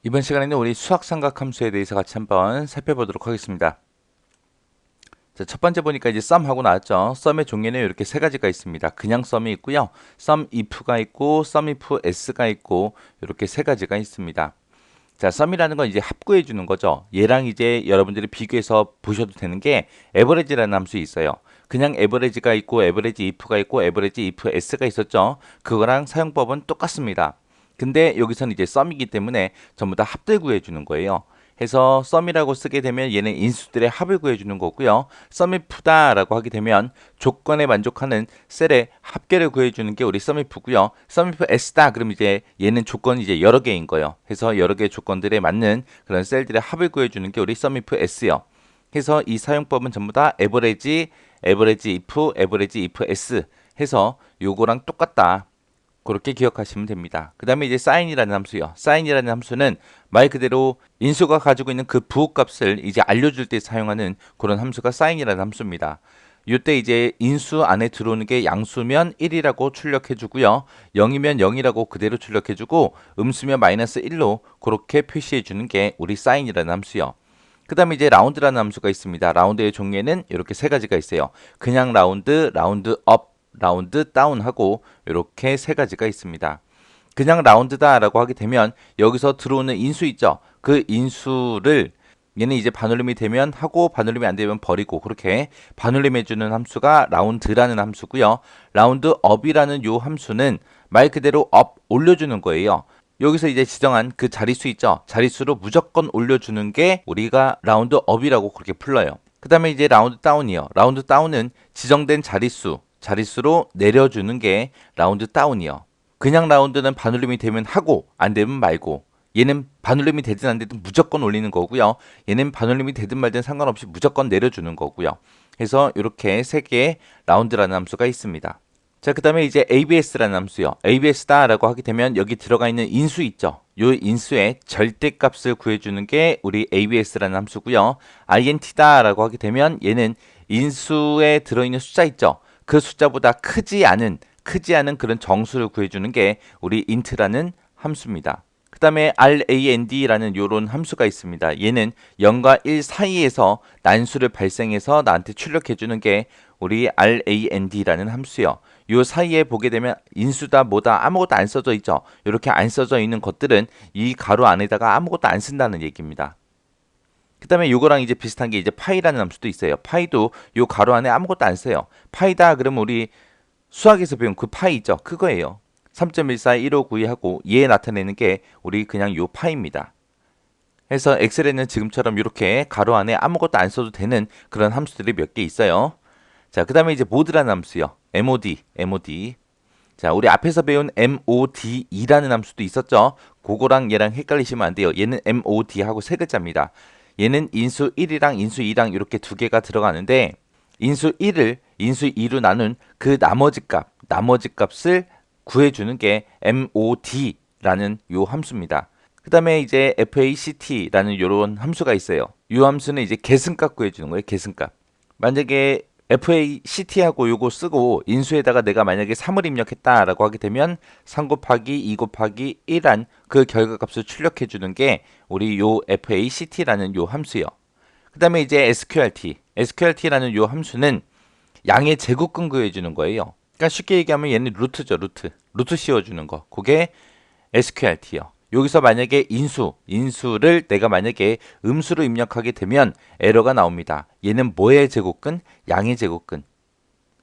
이번 시간에는 우리 수학 삼각함수에 대해서 같이 한번 살펴보도록 하겠습니다. 자, 첫 번째 보니까 이제 썸하고 나왔죠. 썸의 종류는 이렇게 세 가지가 있습니다. 그냥 썸이 있고요. 썸 if가 있고 썸 if s가 있고 이렇게 세 가지가 있습니다. 자, 썸이라는 건 이제 합구해 주는 거죠. 얘랑 이제 여러분들이 비교해서 보셔도 되는 게 에버리지라는 함수 있어요. 그냥 에버리지가 있고 에버리지 if가 있고 에버리지 if s가 있었죠. 그거랑 사용법은 똑같습니다. 근데 여기서는 이제 썸이기 때문에 전부 다 합들 구해 주는 거예요. 해서 썸이라고 쓰게 되면 얘는 인수들의 합을 구해 주는 거고요. 썸이프다라고 하게 되면 조건에 만족하는 셀의 합계를 구해 주는 게 우리 썸이프고요. 썸이프 S다 그럼 이제 얘는 조건이 이제 여러 개인 거예요. 해서 여러 개의 조건들에 맞는 그런 셀들의 합을 구해 주는 게 우리 썸이프 S요. 해서 이 사용법은 전부 다 에버리지, 에버리지 if, 에버리지 if S 해서 요거랑 똑같다. 그렇게 기억하시면 됩니다. 그 다음에 이제 사인이라는 함수요. 사인이라는 함수는 말 그대로 인수가 가지고 있는 그 부호값을 이제 알려줄 때 사용하는 그런 함수가 사인이라는 함수입니다. 이때 이제 인수 안에 들어오는 게 양수면 1이라고 출력해 주고요. 0이면 0이라고 그대로 출력해 주고 음수면 마이너스 1로 그렇게 표시해 주는 게 우리 사인이라는 함수요. 그 다음에 이제 라운드라는 함수가 있습니다. 라운드의 종류에는 이렇게 세 가지가 있어요. 그냥 라운드, 라운드 업, 라운드 다운하고 이렇게 세 가지가 있습니다. 그냥 라운드다라고 하게 되면 여기서 들어오는 인수 있죠? 그 인수를 얘는 이제 반올림이 되면 하고 반올림이 안 되면 버리고 그렇게 반올림 해주는 함수가 라운드라는 함수고요. 라운드 업이라는 요 함수는 말 그대로 업 올려주는 거예요. 여기서 이제 지정한 그 자릿수 있죠? 자릿수로 무조건 올려주는 게 우리가 라운드 업이라고 그렇게 불러요. 그 다음에 이제 라운드 다운이요. 라운드 다운은 지정된 자릿수로 내려주는 게 라운드 다운이요. 그냥 라운드는 반올림이 되면 하고 안 되면 말고 얘는 반올림이 되든 안 되든 무조건 올리는 거고요. 얘는 반올림이 되든 말든 상관없이 무조건 내려주는 거고요. 그래서 이렇게 세 개의 라운드라는 함수가 있습니다. 자, 그 다음에 이제 ABS라는 함수요. ABS다라고 하게 되면 여기 들어가 있는 인수 있죠. 요 인수의 절대값을 구해주는 게 우리 ABS라는 함수고요. INT다라고 하게 되면 얘는 인수에 들어있는 숫자 있죠. 그 숫자보다 크지 않은 그런 정수를 구해주는 게 우리 int라는 함수입니다. 그 다음에 RAND라는 요런 함수가 있습니다. 얘는 0과 1 사이에서 난수를 발생해서 나한테 출력해주는 게 우리 RAND라는 함수요. 요 사이에 보게 되면 인수다 뭐다 아무것도 안 써져 있죠. 이렇게 안 써져 있는 것들은 이 가로 안에다가 아무것도 안 쓴다는 얘기입니다. 그 다음에 요거랑 이제 비슷한 게 이제 파이라는 함수도 있어요. 파이도 요 가로 안에 아무것도 안 써요. 파이다 그러면 우리 수학에서 배운 그 파이 있죠. 그거예요. 3.14, 1592 하고 얘 나타내는 게 우리 그냥 요 파이입니다. 그래서 엑셀에는 지금처럼 이렇게 가로 안에 아무것도 안 써도 되는 그런 함수들이 몇 개 있어요. 자, 그 다음에 이제 모드라는 함수요. MOD. 자, 우리 앞에서 배운 MOD이라는 함수도 있었죠. 그거랑 얘랑 헷갈리시면 안 돼요. 얘는 MOD하고 세 글자입니다. 얘는 인수 1이랑 인수 2랑 이렇게 두 개가 들어가는데 인수 1을 인수 2로 나눈 그 나머지 값을 구해주는 게 MOD라는 요 함수입니다. 그 다음에 이제 FACT라는 요런 함수가 있어요. 요 함수는 이제 계승값 구해주는 거예요. 계승값. 만약에 FACT하고 요거 쓰고 인수에다가 내가 만약에 3을 입력했다라고 하게 되면 3 곱하기 2 곱하기 1한 그 결과값을 출력해 주는 게 우리 요 FACT라는 요 함수요. 그 다음에 이제 SQRT라는 요 함수는 양의 제곱근 구해 주는 거예요. 그러니까 쉽게 얘기하면 얘는 루트죠, 루트 씌워주는 거. 그게 SQRT요. 여기서 만약에 인수를 내가 만약에 음수로 입력하게 되면 에러가 나옵니다. 얘는 뭐의 제곱근? 양의 제곱근.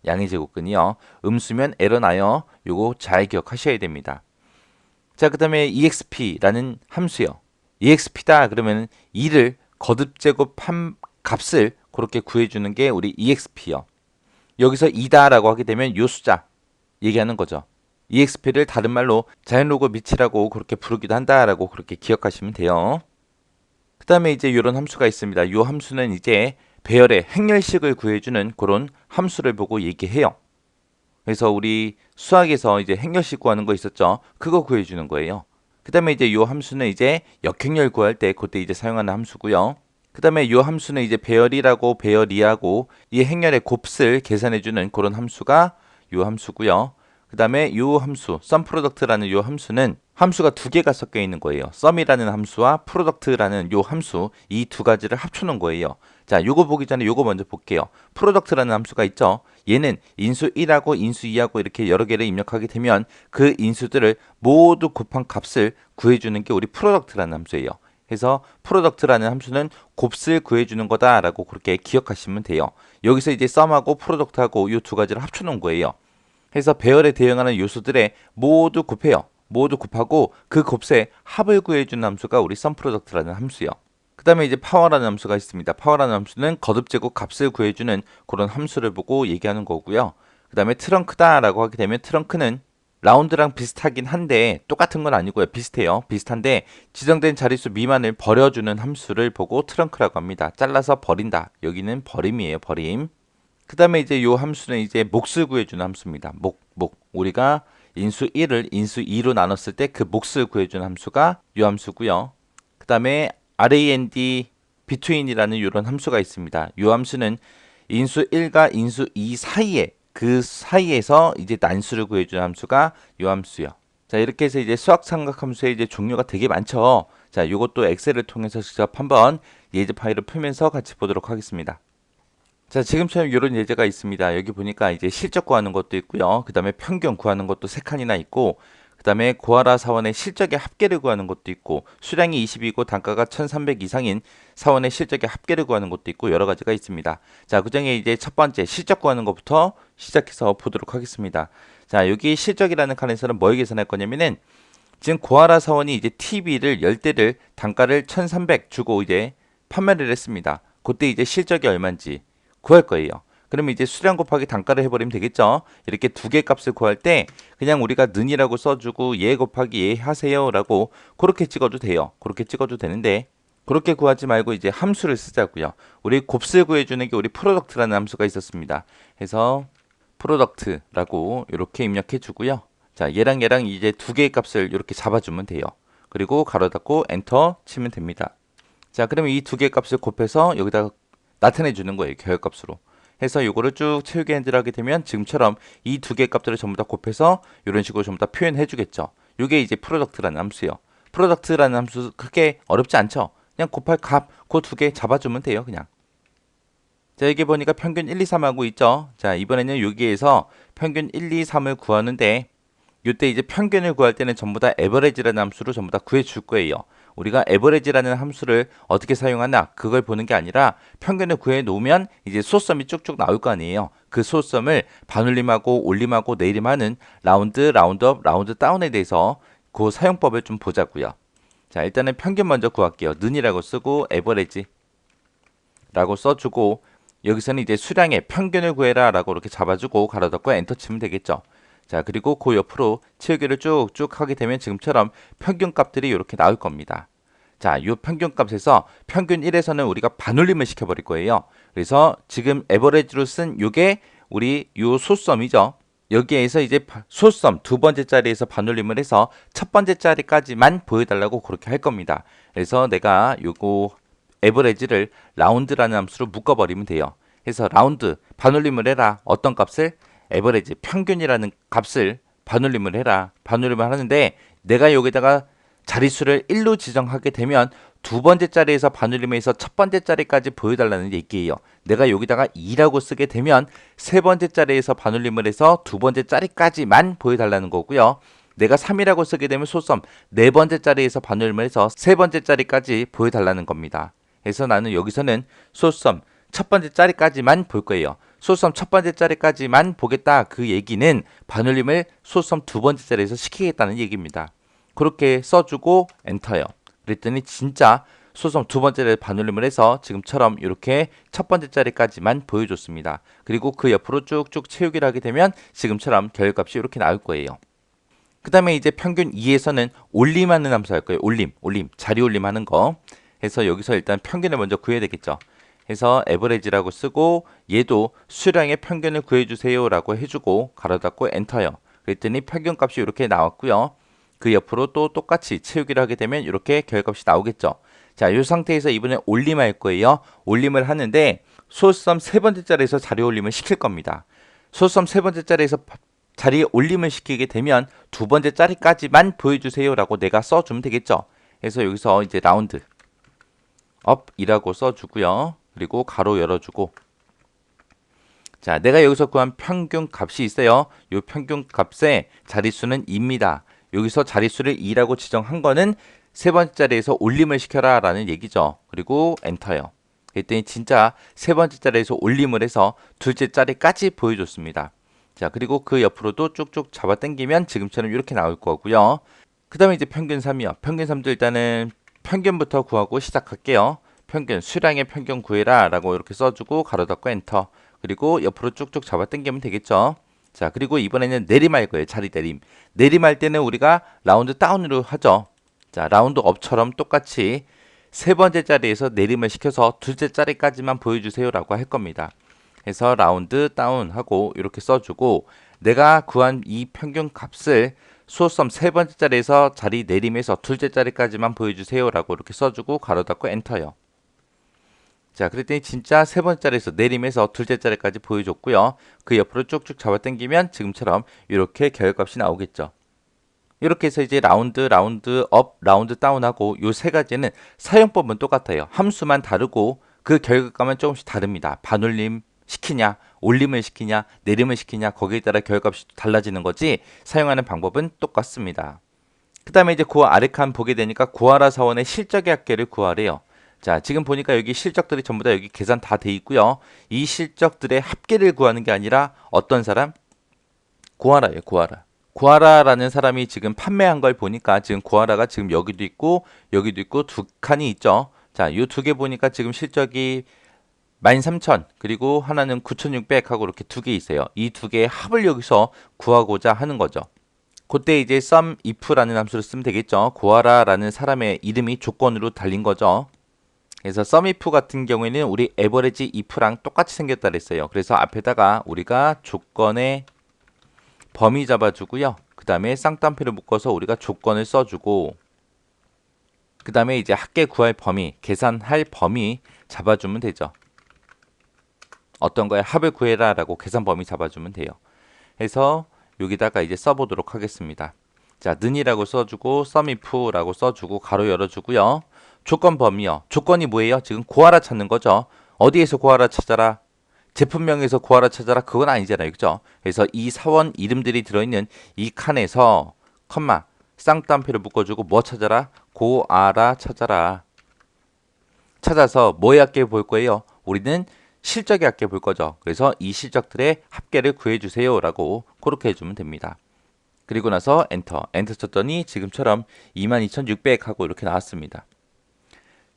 양의 제곱근이요. 음수면 에러 나요. 요거 잘 기억하셔야 됩니다. 자, 그 다음에 EXP라는 함수요. EXP다 그러면 2를 거듭 제곱한 값을 그렇게 구해주는 게 우리 EXP요. 여기서 2다라고 하게 되면 요 숫자 얘기하는 거죠. EXP를 다른 말로 자연로그 밑이라고 그렇게 부르기도 한다라고 그렇게 기억하시면 돼요. 그 다음에 이제 이런 함수가 있습니다. 이 함수는 이제 배열의 행렬식을 구해주는 그런 함수를 보고 얘기해요. 그래서 우리 수학에서 이제 행렬식 구하는 거 있었죠. 그거 구해주는 거예요. 그 다음에 이제 이 함수는 이제 역행렬 구할 때 그때 이제 사용하는 함수고요. 그 다음에 이 함수는 이제 배열이라고 배열이하고 이 행렬의 곱슬 계산해주는 그런 함수가 이 함수고요. 그 그 다음에 요 함수, SUMPRODUCT라는 요 함수는 함수가 두 개가 섞여 있는 거예요. SUM이라는 함수와 PRODUCT라는 요 함수, 이 두 가지를 합쳐놓은 거예요. 자, 요거 보기 전에 요거 먼저 볼게요. PRODUCT라는 함수가 있죠. 얘는 인수 1하고 인수 2하고 이렇게 여러 개를 입력하게 되면 그 인수들을 모두 곱한 값을 구해주는 게 우리 PRODUCT라는 함수예요. 그래서 프로덕트라는 함수는 곱슬 구해주는 거다라고 그렇게 기억하시면 돼요. 여기서 이제 썸하고 프로덕트하고 이 두 가지를 합쳐놓은 거예요. 그래서 배열에 대응하는 요소들에 모두 곱해요. 모두 곱하고 그 곱셈 합을 구해주는 함수가 우리 썸프로덕트라는 함수요. 그 다음에 이제 파워라는 함수가 있습니다. 파워라는 함수는 거듭제곱 값을 구해주는 그런 함수를 보고 얘기하는 거고요. 그 다음에 트렁크다라고 하게 되면 트렁크는 라운드랑 비슷하긴 한데 똑같은 건 아니고요. 비슷해요. 비슷한데 지정된 자릿수 미만을 버려주는 함수를 보고 트렁크라고 합니다. 잘라서 버린다. 여기는 버림이에요. 버림. 그 다음에 이제 요 함수는 이제 몫을 구해주는 함수입니다. 목. 우리가 인수 1을 인수 2로 나눴을 때 그 몫을 구해주는 함수가 요 함수고요. 그 다음에 rand between이라는 이런 함수가 있습니다. 요 함수는 인수 1과 인수 2 사이에 그 사이에서 이제 난수를 구해주는 함수가 요 함수요. 자, 이렇게 해서 이제 수학 삼각 함수의 이제 종류가 되게 많죠. 자, 이것도 엑셀을 통해서 직접 한번 예제 파일을 풀면서 같이 보도록 하겠습니다. 자, 지금처럼 이런 예제가 있습니다. 여기 보니까 이제 실적 구하는 것도 있고요. 그 다음에 평균 구하는 것도 세 칸이나 있고, 그 다음에 고아라 사원의 실적의 합계를 구하는 것도 있고, 수량이 20이고 단가가 1300 이상인 사원의 실적의 합계를 구하는 것도 있고, 여러 가지가 있습니다. 자, 그 중에 이제 첫 번째 실적 구하는 것부터 시작해서 보도록 하겠습니다. 자, 여기 실적이라는 칸에서는 뭘 계산할 거냐면은, 지금 고아라 사원이 이제 TV를 10대를 단가를 1300 주고 이제 판매를 했습니다. 그때 이제 실적이 얼마인지 구할 거예요. 그러면 이제 수량 곱하기 단가를 해버리면 되겠죠. 이렇게 두 개 값을 구할 때 그냥 우리가 는이라고 써주고 예 곱하기 예 하세요 라고 그렇게 찍어도 돼요. 그렇게 찍어도 되는데 그렇게 구하지 말고 이제 함수를 쓰자고요. 우리 곱슬 구해주는 게 우리 프로덕트라는 함수가 있었습니다. 그래서 프로덕트라고 이렇게 입력해 주고요. 자, 얘랑 이제 두 개의 값을 이렇게 잡아주면 돼요. 그리고 가로 닫고 엔터 치면 됩니다. 자, 그러면 이 두 개의 값을 곱해서 여기다 나타내 주는 거예요. 결합값으로. 해서 이거를 쭉 채우기 핸들 하게 되면 지금처럼 이 두 개의 값들을 전부 다 곱해서 이런 식으로 전부 다 표현해 주겠죠. 이게 이제 프로덕트라는 함수예요. 프로덕트라는 함수 크게 어렵지 않죠. 그냥 곱할 값 그 두 개 잡아주면 돼요. 그냥. 자, 여기 보니까 평균 1, 2, 3하고 있죠. 자, 이번에는 여기에서 평균 1, 2, 3을 구하는데 이때 이제 평균을 구할 때는 전부 다 에버리지라는 함수로 전부 다 구해 줄 거예요. 우리가 에버리지라는 함수를 어떻게 사용하나 그걸 보는 게 아니라 평균을 구해 놓으면 이제 소수점이 쭉쭉 나올 거 아니에요. 그 소수점을 반올림하고 올림하고 내림하는 라운드, 라운드업, 라운드 다운에 대해서 그 사용법을 좀 보자고요. 자, 일단은 평균 먼저 구할게요. 는이라고 쓰고 에버리지라고 써주고 여기서는 이제 수량의 평균을 구해라 라고 이렇게 잡아주고 가로 닫고 엔터 치면 되겠죠. 자, 그리고 그 옆으로 채우기를 쭉쭉 하게 되면 지금처럼 평균 값들이 이렇게 나올 겁니다. 자, 이 평균 값에서 평균 1에서는 우리가 반올림을 시켜버릴 거예요. 그래서 지금 에버리지로 쓴 요게 우리 요 소수점이죠. 여기에서 이제 소수점 두 번째 자리에서 반올림을 해서 첫 번째 자리까지만 보여달라고 그렇게 할 겁니다. 그래서 내가 요거 에버리지를 라운드라는 함수로 묶어버리면 돼요. 그래서 라운드 반올림을 해라. 어떤 값을? 에버리지 평균이라는 값을 반올림을 해라. 반올림을 하는데 내가 여기다가 자릿수를 1로 지정하게 되면 두 번째 자리에서 반올림해서 첫 번째 자리까지 보여달라는 얘기예요. 내가 여기다가 2라고 쓰게 되면 세 번째 자리에서 반올림을 해서 두 번째 자리까지만 보여달라는 거고요. 내가 3이라고 쓰게 되면 소수점 네 번째 자리에서 반올림을 해서 세 번째 자리까지 보여달라는 겁니다. 그래서 나는 여기서는 소수점 첫 번째 자리까지만 볼 거예요. 소수점 첫 번째 자리까지만 보겠다. 그 얘기는 반올림을 소수점 두 번째 자리에서 시키겠다는 얘기입니다. 그렇게 써주고 엔터요. 그랬더니 진짜 소수점 두 번째 자리에 반올림을 해서 지금처럼 이렇게 첫 번째 자리까지만 보여줬습니다. 그리고 그 옆으로 쭉쭉 채우기를 하게 되면 지금처럼 결값이 이렇게 나올 거예요. 그 다음에 이제 평균 2에서는 올림하는 함수 할 거예요. 올림, 자리 올림하는 거. 해서 여기서 일단 평균을 먼저 구해야 되겠죠. 해서 에버리지라고 쓰고 얘도 수량의 평균을 구해주세요 라고 해주고 가로 닫고 엔터요. 그랬더니 평균 값이 이렇게 나왔고요. 그 옆으로 또 똑같이 채우기를 하게 되면 이렇게 결값이 나오겠죠. 자, 이 상태에서 이번에 올림할 거예요. 올림을 하는데 소수점 세 번째 자리에서 자리 올림을 시킬 겁니다. 소수점 세 번째 자리에서 자리에 올림을 시키게 되면 두 번째 자리까지만 보여주세요라고 내가 써주면 되겠죠. 그래서 여기서 이제 라운드 업이라고 써주고요. 그리고 가로 열어주고 자, 내가 여기서 구한 평균 값이 있어요. 이 평균 값의 자릿수는 2입니다. 여기서 자릿수를 2라고 지정한 거는 세 번째 자리에서 올림을 시켜라 라는 얘기죠. 그리고 엔터요. 그랬더니 진짜 세 번째 자리에서 올림을 해서 둘째 자리까지 보여줬습니다. 자, 그리고 그 옆으로도 쭉쭉 잡아당기면 지금처럼 이렇게 나올 거고요. 그 다음에 이제 평균 3이요. 평균 3도 일단은 평균부터 구하고 시작할게요. 평균, 수량의 평균 구해라 라고 이렇게 써주고 가로 닫고 엔터. 그리고 옆으로 쭉쭉 잡아당기면 되겠죠. 자, 그리고 이번에는 내림할 거예요. 자리 내림. 내림할 때는 우리가 라운드 다운으로 하죠. 자, 라운드 업처럼 똑같이 세 번째 자리에서 내림을 시켜서 둘째 자리까지만 보여주세요 라고 할 겁니다. 그래서 라운드 다운 하고 이렇게 써주고 내가 구한 이 평균 값을 소수섬 세 번째 자리에서 자리 내림해서 둘째 자리까지만 보여주세요 라고 이렇게 써주고 가로 닫고 엔터요. 자, 그랬더니 진짜 세 번째 자리에서 내림해서 둘째 자리까지 보여줬고요. 그 옆으로 쭉쭉 잡아당기면 지금처럼 이렇게 결과값이 나오겠죠. 이렇게 해서 이제 라운드 업, 라운드 다운하고 요 세 가지는 사용법은 똑같아요. 함수만 다르고 그 결과값은 조금씩 다릅니다. 반올림 시키냐, 올림을 시키냐, 내림을 시키냐 거기에 따라 결과값이 달라지는 거지 사용하는 방법은 똑같습니다. 그 다음에 이제 그 아래 칸 보게 되니까 구하라 사원의 실적의 합계를 구하래요. 자, 지금 보니까 여기 실적들이 전부 다 여기 계산 다 돼 있고요. 이 실적들의 합계를 구하는 게 아니라 어떤 사람? 구하라예요, 구하라. 구하라라는 사람이 지금 판매한 걸 보니까 지금 구하라가 지금 여기도 있고 두 칸이 있죠. 자, 이 두 개 보니까 지금 실적이 13,000 그리고 하나는 9,600 하고 이렇게 두 개 있어요. 이 두 개의 합을 여기서 구하고자 하는 거죠. 그때 이제 sum if라는 함수를 쓰면 되겠죠. 구하라라는 사람의 이름이 조건으로 달린 거죠. 그래서 sum if 같은 경우에는 우리 average if랑 똑같이 생겼다 그랬어요. 그래서 앞에다가 우리가 조건의 범위 잡아주고요. 그 다음에 쌍따옴표를 묶어서 우리가 조건을 써주고 그 다음에 이제 합계 구할 범위, 계산할 범위 잡아주면 되죠. 어떤 거에 합을 구해라 라고 계산 범위 잡아주면 돼요. 해서 여기다가 이제 써보도록 하겠습니다. 자, 는이라고 써주고 sum if라고 써주고 가로 열어주고요. 조건 범위요. 조건이 뭐예요? 지금 구하라 찾는 거죠. 어디에서 구하라 찾아라? 제품명에서 구하라 찾아라 그건 아니잖아요. 그죠? 그래서 이 사원 이름들이 들어있는 이 칸에서 컴마 쌍따옴표를 묶어주고 뭐 찾아라? 구하라 찾아라. 찾아서 뭐의 합계 볼 거예요? 우리는 실적의 합계 볼 거죠. 그래서 이 실적들의 합계를 구해주세요 라고 그렇게 해주면 됩니다. 그리고 나서 엔터 쳤더니 지금처럼 22,600 하고 이렇게 나왔습니다.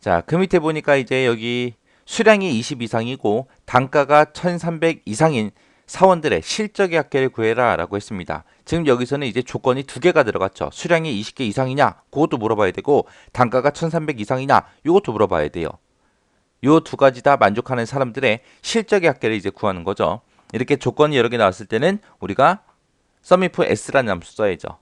자, 그 밑에 보니까 이제 여기 수량이 20 이상이고 단가가 1,300 이상인 사원들의 실적의 합계를 구해라 라고 했습니다. 지금 여기서는 이제 조건이 두 개가 들어갔죠. 수량이 20개 이상이냐 그것도 물어봐야 되고 단가가 1,300 이상이냐 이것도 물어봐야 돼요. 요 두 가지 다 만족하는 사람들의 실적의 합계를 이제 구하는 거죠. 이렇게 조건이 여러 개 나왔을 때는 우리가 sum if s라는 함수 써야죠.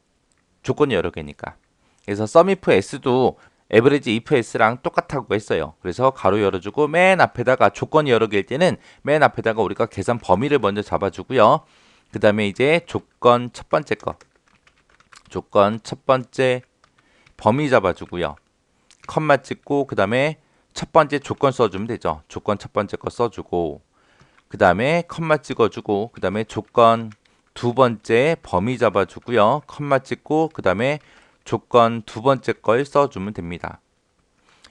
조건이 여러 개니까. 그래서 sum if s도 average if s랑 똑같다고 했어요. 그래서 가로 열어주고 맨 앞에다가 조건이 여러 개일 때는 맨 앞에다가 우리가 계산 범위를 먼저 잡아주고요. 그 다음에 이제 조건 첫 번째 거. 조건 첫 번째 범위 잡아주고요. 컴마 찍고 그 다음에 첫 번째 조건 써주면 되죠. 조건 첫 번째 거 써주고 그 다음에 컴마 찍어주고 그 다음에 조건 두 번째 범위 잡아주고요. 컴마 찍고 그 다음에 조건 두 번째 걸 써주면 됩니다.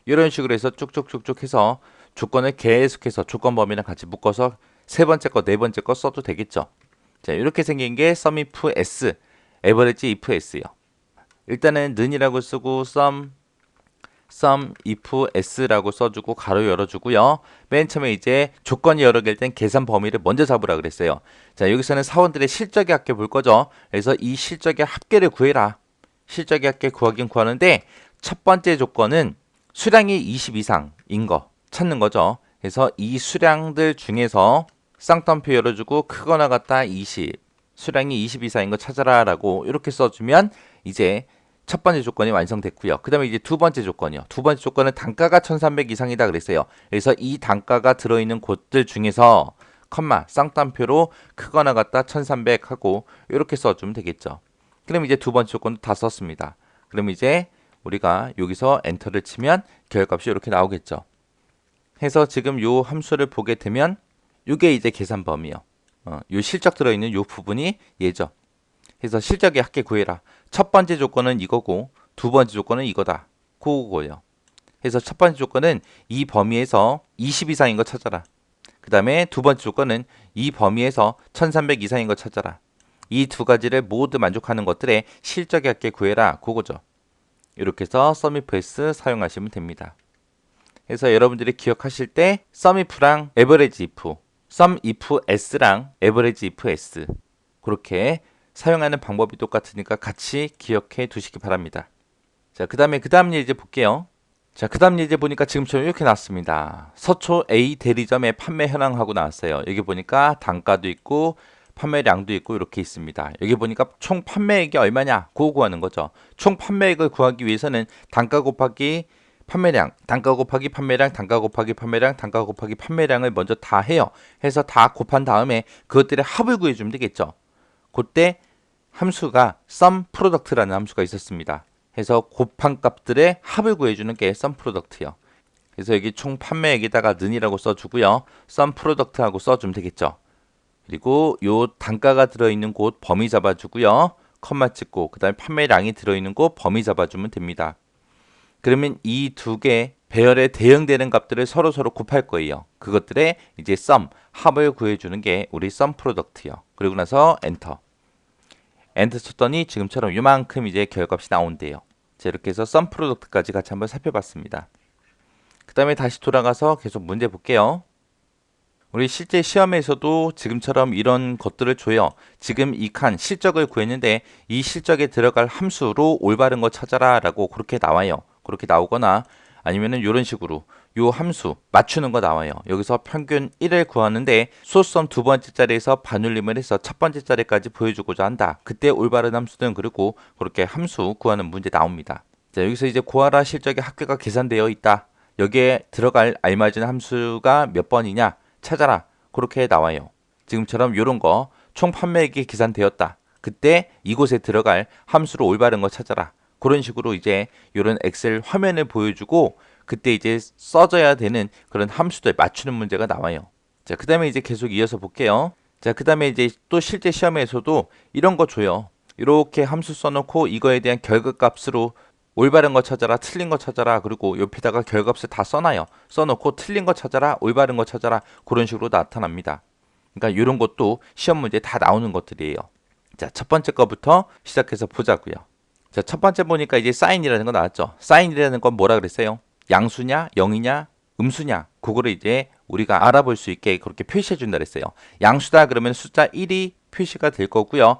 이런 식으로 해서 쭉쭉쭉쭉 해서 조건을 계속해서 조건 범위랑 같이 묶어서 세 번째 거, 네 번째 거 써도 되겠죠. 자, 이렇게 생긴 게 sum if s, average if s요. 일단은 는이라고 쓰고 sum if s라고 써주고 가로 열어주고요. 맨 처음에 이제 조건이 여러 개일 땐 계산 범위를 먼저 잡으라 그랬어요. 자, 여기서는 사원들의 실적의 합계 볼 거죠. 그래서 이 실적의 합계를 구해라. 실적의 합계 구하긴 구하는데 첫 번째 조건은 수량이 20 이상인 거 찾는 거죠. 그래서 이 수량들 중에서 쌍따옴표 열어주고 크거나 같다 20 수량이 20 이상인 거 찾아라 라고 이렇게 써주면 이제 첫 번째 조건이 완성됐고요. 그 다음에 이제 두 번째 조건이요. 두 번째 조건은 단가가 1,300 이상이다 그랬어요. 그래서 이 단가가 들어있는 곳들 중에서 컴마 쌍따옴표로 크거나 같다 1300 하고 이렇게 써주면 되겠죠. 그럼 이제 두 번째 조건도 다 썼습니다. 그럼 이제 우리가 여기서 엔터를 치면 결과값이 이렇게 나오겠죠. 해서 지금 요 함수를 보게 되면 이게 이제 계산 범위요. 요 실적 들어있는 요 부분이 얘죠. 그래서 실적의 합계 구해라. 첫 번째 조건은 이거고 두 번째 조건은 이거다. 그거고요. 그래서 첫 번째 조건은 이 범위에서 20 이상인 거 찾아라. 그 다음에 두 번째 조건은 이 범위에서 1300 이상인 거 찾아라. 이 두 가지를 모두 만족하는 것들의 실적의 합계 구해라. 그거죠. 이렇게 해서 썸이프S 사용하시면 됩니다. 그래서 여러분들이 기억하실 때 썸이프랑 에버리지 이프, 썸이프S랑 에버리지 이프S 그렇게 사용하는 방법이 똑같으니까 같이 기억해 두시기 바랍니다. 자, 그 다음 예제 볼게요. 자, 그 다음 예제 보니까 지금처럼 이렇게 나왔습니다. 서초 A 대리점의 판매 현황하고 나왔어요. 여기 보니까 단가도 있고 판매량도 있고 이렇게 있습니다. 여기 보니까 총 판매액이 얼마냐? 그거 구하는 거죠. 총 판매액을 구하기 위해서는 단가 곱하기 판매량, 단가 곱하기 판매량, 단가 곱하기 판매량, 단가 곱하기 판매량을 먼저 다 해요. 해서 다 곱한 다음에 그것들의 합을 구해주면 되겠죠. 그때 함수가 sum product라는 함수가 있었습니다. 해서 곱한 값들의 합을 구해주는 게 sum product요. 그래서 여기 총 판매액에다가 는이라고 써주고요. sum product하고 써주면 되겠죠. 그리고 요 단가가 들어있는 곳 범위 잡아주고요. 컴마 찍고 그 다음에 판매량이 들어있는 곳 범위 잡아주면 됩니다. 그러면 이 두 개 배열에 대응되는 값들을 서로 곱할 거예요. 그것들의 이제 sum, 합을 구해주는 게 우리 sum product요. 그리고 나서 엔터. 엔터 쳤더니 지금처럼 요만큼 이제 결과값이 나온대요. 자, 이렇게 해서 sum product까지 같이 한번 살펴봤습니다. 그 다음에 다시 돌아가서 계속 문제 볼게요. 우리 실제 시험에서도 지금처럼 이런 것들을 줘요. 지금 이 칸 실적을 구했는데 이 실적에 들어갈 함수로 올바른 거 찾아라 라고 그렇게 나와요. 그렇게 나오거나 아니면은 이런 식으로 요 함수 맞추는 거 나와요. 여기서 평균 1을 구하는데 소수점 두 번째 자리에서 반올림을 해서 첫 번째 자리까지 보여주고자 한다. 그때 올바른 함수는 그리고 그렇게 함수 구하는 문제 나옵니다. 자, 여기서 이제 구하라 실적의 합계가 계산되어 있다. 여기에 들어갈 알맞은 함수가 몇 번이냐 찾아라. 그렇게 나와요. 지금처럼 이런 거 총 판매액이 계산되었다. 그때 이곳에 들어갈 함수로 올바른 거 찾아라. 그런 식으로 이제 이런 엑셀 화면을 보여주고 그때 이제 써져야 되는 그런 함수들 맞추는 문제가 나와요. 자, 그 다음에 이제 계속 이어서 볼게요. 자, 그 다음에 이제 또 실제 시험에서도 이런 거 줘요. 이렇게 함수 써놓고 이거에 대한 결과값으로 올바른 거 찾아라, 틀린 거 찾아라, 그리고 옆에다가 결과값을 다 써놔요. 써놓고 틀린 거 찾아라, 올바른 거 찾아라, 그런 식으로 나타납니다. 그러니까 이런 것도 시험 문제에 다 나오는 것들이에요. 자, 첫 번째 거부터 시작해서 보자고요. 자, 첫 번째 보니까 이제 사인이라는 거 나왔죠. 사인이라는 건 뭐라 그랬어요? 양수냐, 영이냐, 음수냐, 그거를 이제 우리가 알아볼 수 있게 그렇게 표시해 준다 그랬어요. 양수다 그러면 숫자 1이 표시가 될 거고요.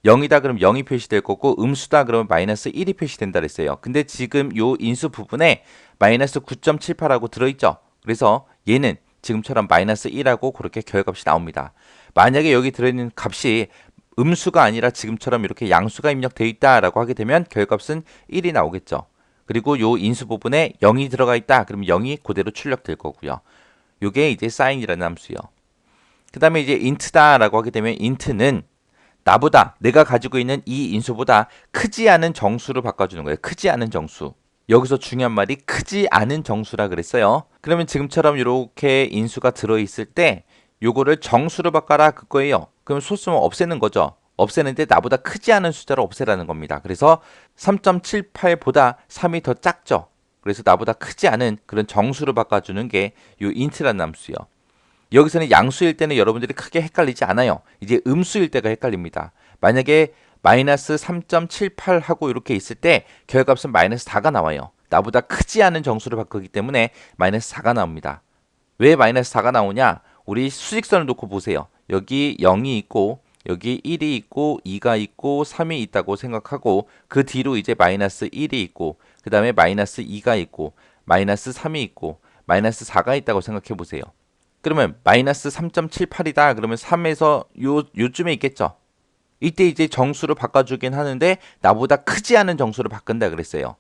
0이다 그러면 0이 표시될 거고 음수다 그러면 마이너스 1이 표시된다 그랬어요. 근데 지금 요 인수 부분에 마이너스 9.78하고 들어있죠. 그래서 얘는 지금처럼 마이너스 1하고 그렇게 결과값이 나옵니다. 만약에 여기 들어있는 값이 음수가 아니라 지금처럼 이렇게 양수가 입력되어 있다라고 하게 되면 결과값은 1이 나오겠죠. 그리고 요 인수 부분에 0이 들어가 있다. 그러면 0이 그대로 출력될 거고요. 요게 이제 sign이라는 함수요. 그 다음에 이제 int다라고 하게 되면 int는 나보다 내가 가지고 있는 이 인수보다 크지 않은 정수로 바꿔주는 거예요. 크지 않은 정수. 여기서 중요한 말이 크지 않은 정수라 그랬어요. 그러면 지금처럼 이렇게 인수가 들어있을 때 요거를 정수로 바꿔라 그거예요. 그럼 소수면 없애는 거죠. 없애는데 나보다 크지 않은 숫자를 없애라는 겁니다. 그래서 3.78보다 3이 더 작죠. 그래서 나보다 크지 않은 그런 정수로 바꿔주는 게 요 int라는 함수요. 여기서는 양수일 때는 여러분들이 크게 헷갈리지 않아요. 이제 음수일 때가 헷갈립니다. 만약에 마이너스 3.78 하고 이렇게 있을 때 결과값은 마이너스 4가 나와요. 나보다 크지 않은 정수를 바꾸기 때문에 마이너스 4가 나옵니다. 왜 마이너스 4가 나오냐? 우리 수직선을 놓고 보세요. 여기 0이 있고 여기 1이 있고 2가 있고 3이 있다고 생각하고 그 뒤로 이제 마이너스 1이 있고 그 다음에 마이너스 2가 있고 마이너스 3이 있고 마이너스 4가 있다고 생각해 보세요. 그러면 마이너스 3.78이다. 그러면 3에서 요쯤에 있겠죠. 이때 이제 정수로 바꿔주긴 하는데 나보다 크지 않은 정수로 바꾼다 그랬어요.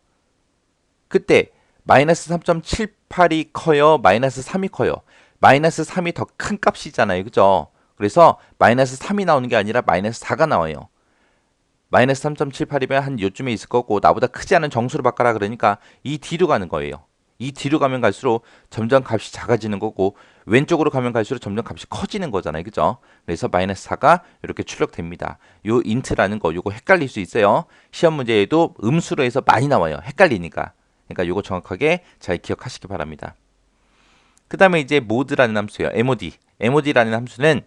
그때 마이너스 3.78이 커요? 마이너스 3이 커요? 마이너스 3이 더 큰 값이잖아요. 그죠? 그래서 마이너스 3이 나오는 게 아니라 마이너스 4가 나와요. 마이너스 3.78이면 한 요쯤에 있을 거고 나보다 크지 않은 정수로 바꿔라 그러니까 이 뒤로 가는 거예요. 이 뒤로 가면 갈수록 점점 값이 작아지는 거고 왼쪽으로 가면 갈수록 점점 값이 커지는 거잖아요. 그죠? 그래서 마이너스 4가 이렇게 출력됩니다. 요 인트라는 거 요거 헷갈릴 수 있어요. 시험 문제에도 음수로 해서 많이 나와요. 헷갈리니까. 그러니까 요거 정확하게 잘 기억하시기 바랍니다. 그 다음에 이제 모드라는 함수예요. mod. mod라는 함수는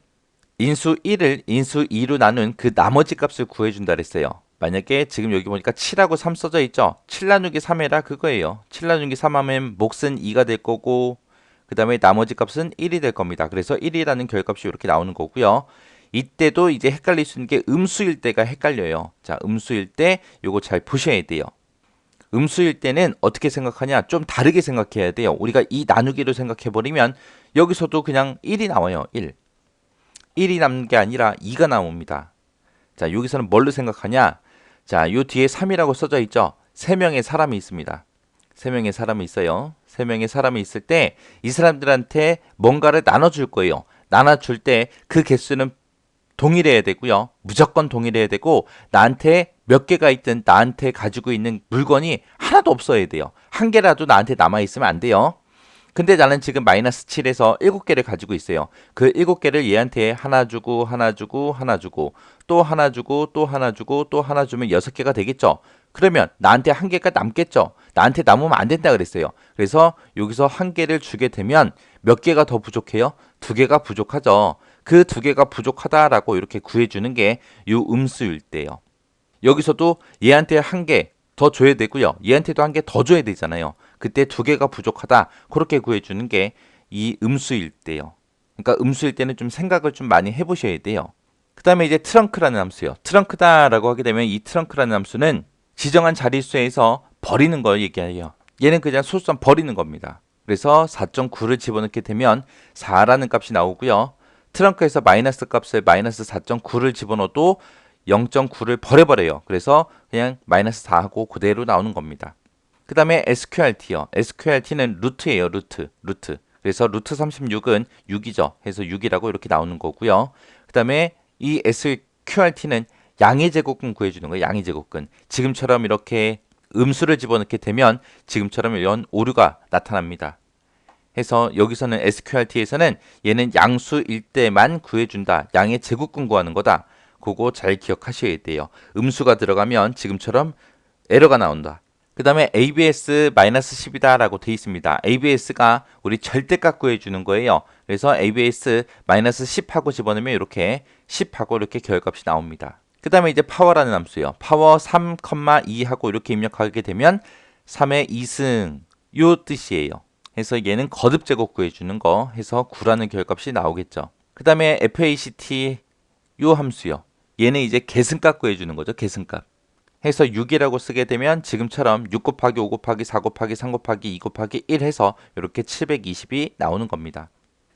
인수 1을 인수 2로 나눈 그 나머지 값을 구해준다 그랬어요. 만약에 지금 여기 보니까 7하고 3 써져 있죠. 7 나누기 3해라 그거예요. 7 나누기 3 하면 몫은 2가 될 거고 그 다음에 나머지 값은 1이 될 겁니다. 그래서 1이라는 결값이 이렇게 나오는 거고요. 이때도 이제 헷갈릴 수 있는 게 음수일 때가 헷갈려요. 자, 음수일 때 요거 잘 보셔야 돼요. 음수일 때는 어떻게 생각하냐? 좀 다르게 생각해야 돼요. 우리가 이 나누기로 생각해버리면 여기서도 그냥 1이 나와요. 1. 1이 남는 게 아니라 2가 나옵니다. 자, 여기서는 뭘로 생각하냐? 자, 요 뒤에 3이라고 써져 있죠? 3명의 사람이 있습니다. 3명의 사람이 있어요. 3명의 사람이 있을 때 이 사람들한테 뭔가를 나눠줄 거예요. 나눠줄 때 그 개수는 동일해야 되고요. 무조건 동일해야 되고 나한테 몇 개가 있든 나한테 가지고 있는 물건이 하나도 없어야 돼요. 한 개라도 나한테 남아있으면 안 돼요. 근데 나는 지금 마이너스 7에서 7개를 가지고 있어요. 그 7개를 얘한테 하나 주고 하나 주고 하나 주고 또 하나 주고 또 하나 주고 또 하나 주면 6개가 되겠죠. 그러면 나한테 한 개가 남겠죠. 나한테 남으면 안 된다 그랬어요. 그래서 여기서 한 개를 주게 되면 몇 개가 더 부족해요? 2개가 부족하죠. 그 2개가 부족하다라고 이렇게 구해주는 게 이 음수일 때요. 여기서도 얘한테 한 개 더 줘야 되고요. 얘한테도 한 개 더 줘야 되잖아요. 그때 2개가 부족하다. 그렇게 구해주는 게 이 음수일 때요. 그러니까 음수일 때는 좀 생각을 좀 많이 해보셔야 돼요. 그 다음에 이제 트렁크라는 함수요. 트렁크다라고 하게 되면 이 트렁크라는 함수는 지정한 자릿수에서 버리는 걸 얘기해요. 얘는 그냥 소수점 버리는 겁니다. 그래서 4.9를 집어넣게 되면 4라는 값이 나오고요. 트렁크에서 마이너스 값을 마이너스 4.9를 집어넣어도 0.9를 버려버려요. 그래서 그냥 마이너스 4하고 그대로 나오는 겁니다. 그 다음에 SQRT요. SQRT는 루트예요. 루트. 그래서 루트 36은 6이죠. 해서 6이라고 이렇게 나오는 거고요. 그 다음에 이 SQRT는 양의 제곱근 구해주는 거예요. 양의 제곱근. 지금처럼 이렇게 음수를 집어넣게 되면 지금처럼 이런 오류가 나타납니다. 해서 여기서는 SQRT에서는 얘는 양수일 때만 구해준다. 양의 제곱근 구하는 거다. 그거 잘 기억하셔야 돼요. 음수가 들어가면 지금처럼 에러가 나온다. 그 다음에 ABS-10이다 라고 되어 있습니다. ABS가 우리 절대값 구해주는 거예요. 그래서 ABS-10하고 집어넣으면 이렇게 10하고 이렇게 결값이 나옵니다. 그 다음에 이제 파워라는 함수요. 파워 3,2 하고 이렇게 입력하게 되면 3의 2승 요 뜻이에요. 해서 얘는 거듭 제곱 구해주는 거 해서 9라는 결값이 나오겠죠. 그 다음에 FACT 요 함수요. 얘는 이제 계승값 구해주는 거죠. 계승값. 해서 6이라고 쓰게 되면 지금처럼 6 곱하기 5 곱하기 4 곱하기 3 곱하기 2 곱하기 1 해서 이렇게 720이 나오는 겁니다.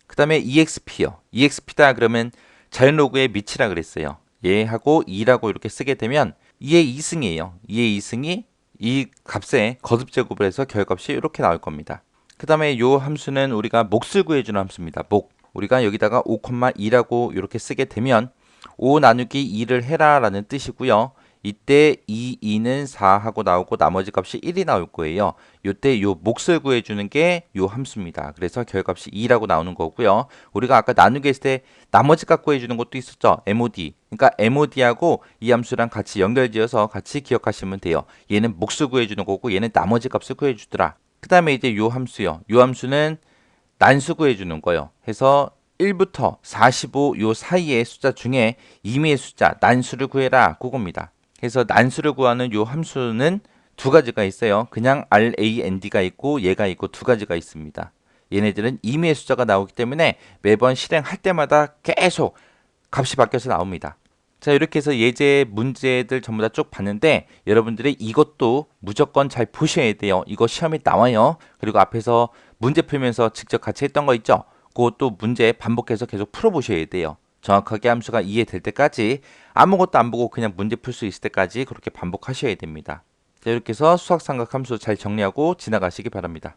그 다음에 EXP요. EXP다 그러면 자연로그의 밑이라 그랬어요. 얘하고 2라고 이렇게 쓰게 되면 2의 2승이에요. 2의 2승이 이 값에 거듭 제곱을 해서 결값이 이렇게 나올 겁니다. 그 다음에 요 함수는 우리가 몫을 구해주는 함수입니다. 몫. 우리가 여기다가 5,2라고 이렇게 쓰게 되면 5 나누기 2를 해라 라는 뜻이고요. 이때 2는 4하고 나오고 나머지 값이 1이 나올 거예요. 이때 요 몫을 구해주는 게 요 함수입니다. 그래서 결값이 2라고 나오는 거고요. 우리가 아까 나누기 했을 때 나머지 값 구해주는 것도 있었죠. MOD. 그러니까 MOD하고 이 함수랑 같이 연결지어서 같이 기억하시면 돼요. 얘는 몫을 구해주는 거고 얘는 나머지 값을 구해주더라. 그 다음에 이제 요 함수요. 요 함수는 난수 구해주는 거예요. 해서 1부터 45 요 사이의 숫자 중에 임의의 숫자 난수를 구해라 그겁니다. 그래서 난수를 구하는 요 함수는 두 가지가 있어요. 그냥 RAND가 있고 얘가 있고 두 가지가 있습니다. 얘네들은 임의의 숫자가 나오기 때문에 매번 실행할 때마다 계속 값이 바뀌어서 나옵니다. 자, 이렇게 해서 예제 문제들 전부 다 쭉 봤는데 여러분들이 이것도 무조건 잘 보셔야 돼요. 이거 시험에 나와요. 그리고 앞에서 문제 풀면서 직접 같이 했던 거 있죠? 그것도 문제 반복해서 계속 풀어보셔야 돼요. 정확하게 함수가 이해될 때까지 아무것도 안 보고 그냥 문제 풀 수 있을 때까지 그렇게 반복하셔야 됩니다. 자, 이렇게 해서 수학삼각 함수 잘 정리하고 지나가시기 바랍니다.